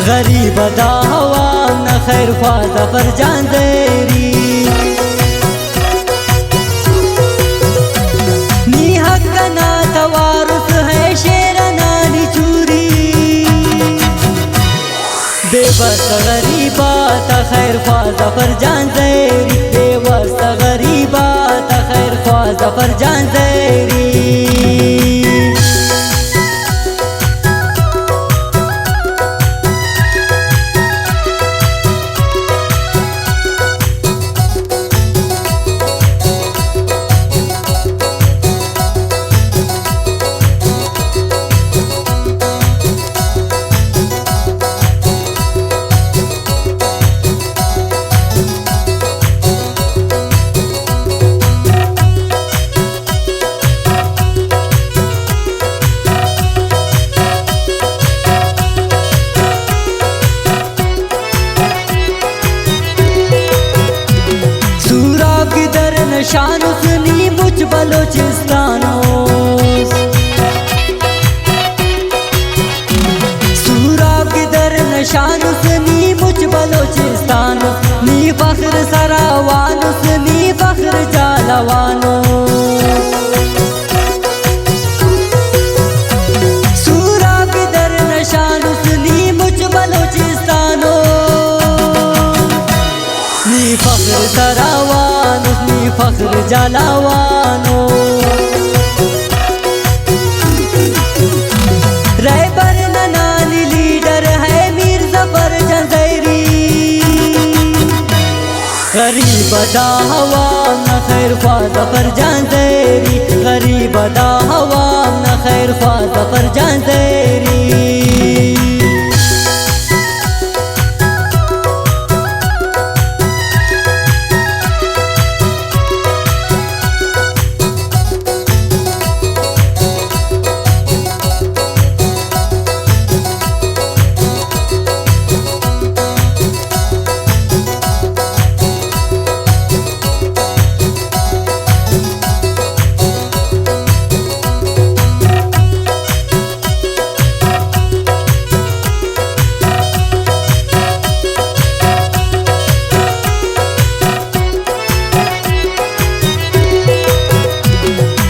गरीब दा हवा न खैर ख्वा ज़फर जान देरी नी हक ना तवारुस है शेर नानी चूरी बेबस गरीबा ता खैर ख्वा ज़फर जान देरी बेबस गरीबा ता खैर ख्वा ज़फर जान देरी शान सुनी मुझ बलोचिस्तानों सूराब की दर नशान सुनी मुझ बलोचिस्तानों नी फख्र सरावानो सुनी फख्र जालवानो सूराब की दर नशान सुनी मुझ बलोचिस्तानों नी फख्र सरावानो फख्र जालावानो रहबर नानी लीडर है मीर ज़फर जंज़ैरी गरीब दा हवा न खैर ख्वा ज़फर जंज़ैरी गरीब दा हवा न खैर ख्वा ज़फर जंज़ैरी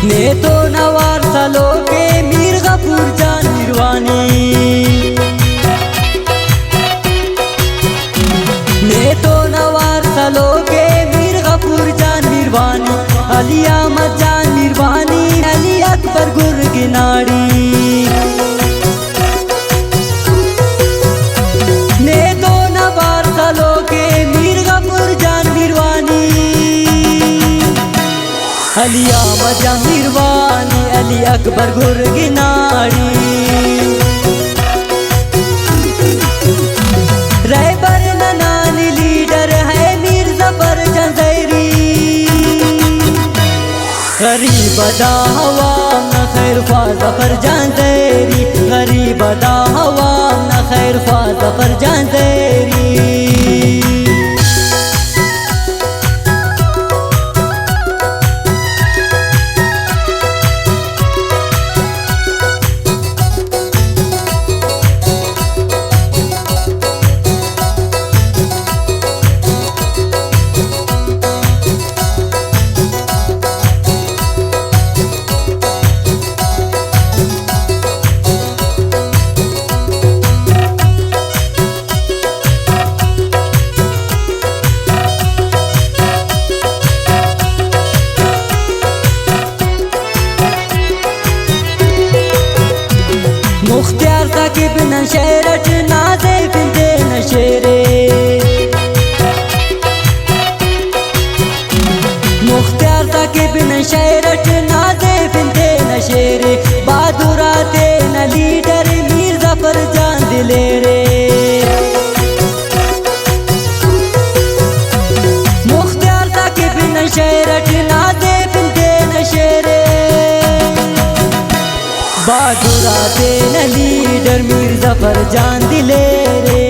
ने तो नवार सालों के मीर गफूर जान निर्वाणी ने तो नवार सालों के मीर गफूर जान निर्वाणी अली अहमद जान निर्वाणी अली अकबर गुर गिनाड़ी ने तो नवार सालों के मीर गफूर जान निर्वाणी अली अहमद जान निर्वाणी अली अकबर गुर गिनाड़ी रहबर नानी लीडर है मीर ज़फर जंज़ैरी गरीब दा हवा न खैर ख्वा ज़फर जंज़ैरी गरीब दा हवा न खैर ख्वा ज़फर जंज़ैरी मुख्तियार साकिब नशेरट नाज़े फिंदे नशेरे मुख्तियार साकिब नशेरट नाज़े फिंदे नशेरे बहादुराते न लीडर मीर ज़फर जान दिलेरे मुख्तियार साकिब नशेरट नाज़े फिंदे नशेरे बहादुराते न लीडर मीर ज़फर जान दिलेरे